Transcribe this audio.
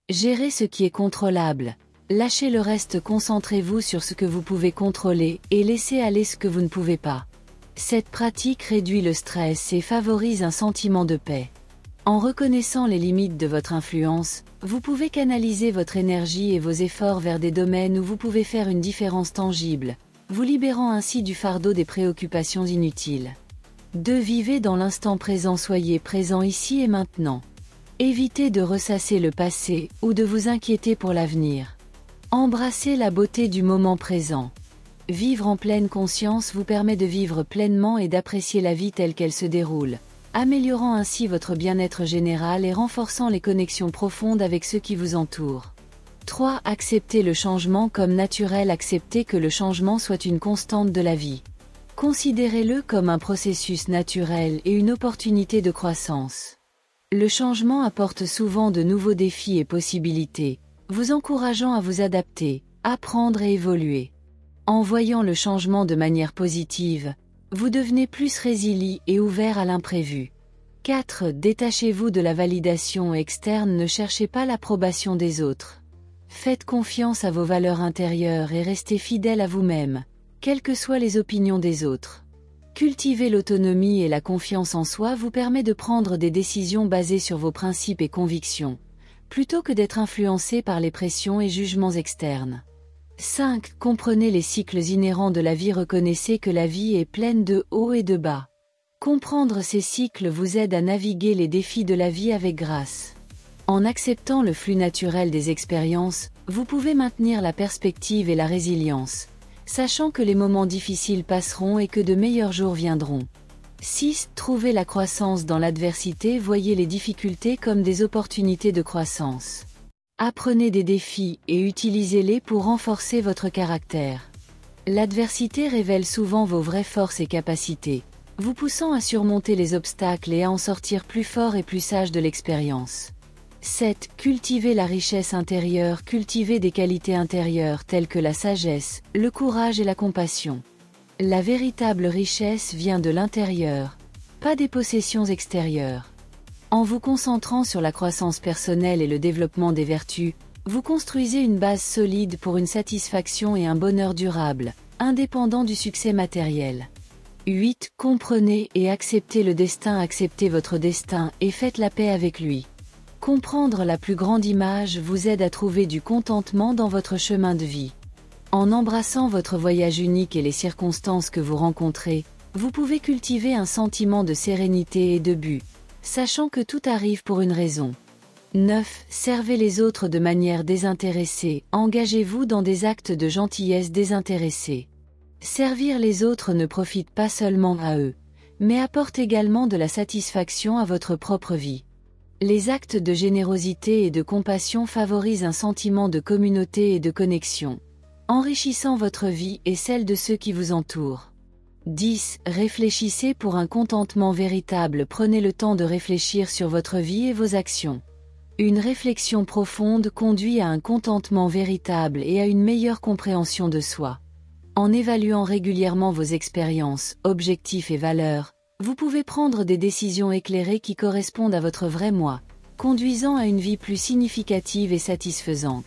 Gérez ce qui est contrôlable. Lâchez le reste, concentrez-vous sur ce que vous pouvez contrôler, et laissez aller ce que vous ne pouvez pas. Cette pratique réduit le stress et favorise un sentiment de paix. En reconnaissant les limites de votre influence, vous pouvez canaliser votre énergie et vos efforts vers des domaines où vous pouvez faire une différence tangible, vous libérant ainsi du fardeau des préoccupations inutiles. 2. Vivez dans l'instant présent, soyez présent ici et maintenant. Évitez de ressasser le passé ou de vous inquiéter pour l'avenir. Embrassez la beauté du moment présent. Vivre en pleine conscience vous permet de vivre pleinement et d'apprécier la vie telle qu'elle se déroule, améliorant ainsi votre bien-être général et renforçant les connexions profondes avec ceux qui vous entourent. 3. Acceptez le changement comme naturel. Acceptez que le changement soit une constante de la vie. Considérez-le comme un processus naturel et une opportunité de croissance. Le changement apporte souvent de nouveaux défis et possibilités, vous encourageant à vous adapter, apprendre et évoluer. En voyant le changement de manière positive, vous devenez plus résilient et ouvert à l'imprévu. 4. Détachez-vous de la validation externe, ne cherchez pas l'approbation des autres. Faites confiance à vos valeurs intérieures et restez fidèle à vous-même, quelles que soient les opinions des autres. Cultiver l'autonomie et la confiance en soi vous permet de prendre des décisions basées sur vos principes et convictions, plutôt que d'être influencé par les pressions et jugements externes. 5. Comprenez les cycles inhérents de la vie. Reconnaissez que la vie est pleine de hauts et de bas. Comprendre ces cycles vous aide à naviguer les défis de la vie avec grâce. En acceptant le flux naturel des expériences, vous pouvez maintenir la perspective et la résilience, sachant que les moments difficiles passeront et que de meilleurs jours viendront. 6. Trouvez la croissance dans l'adversité. Voyez les difficultés comme des opportunités de croissance. Apprenez des défis et utilisez-les pour renforcer votre caractère. L'adversité révèle souvent vos vraies forces et capacités, vous poussant à surmonter les obstacles et à en sortir plus fort et plus sage de l'expérience. 7. Cultivez la richesse intérieure. Cultivez des qualités intérieures telles que la sagesse, le courage et la compassion. La véritable richesse vient de l'intérieur, pas des possessions extérieures. En vous concentrant sur la croissance personnelle et le développement des vertus, vous construisez une base solide pour une satisfaction et un bonheur durable, indépendant du succès matériel. 8. Comprenez et acceptez le destin. Acceptez votre destin et faites la paix avec lui. Comprendre la plus grande image vous aide à trouver du contentement dans votre chemin de vie. En embrassant votre voyage unique et les circonstances que vous rencontrez, vous pouvez cultiver un sentiment de sérénité et de but, sachant que tout arrive pour une raison. 9. Servez les autres de manière désintéressée. Engagez-vous dans des actes de gentillesse désintéressés. Servir les autres ne profite pas seulement à eux, mais apporte également de la satisfaction à votre propre vie. Les actes de générosité et de compassion favorisent un sentiment de communauté et de connexion, enrichissant votre vie et celle de ceux qui vous entourent. 10. Réfléchissez pour un contentement véritable. Prenez le temps de réfléchir sur votre vie et vos actions. Une réflexion profonde conduit à un contentement véritable et à une meilleure compréhension de soi. En évaluant régulièrement vos expériences, objectifs et valeurs, vous pouvez prendre des décisions éclairées qui correspondent à votre vrai moi, conduisant à une vie plus significative et satisfaisante.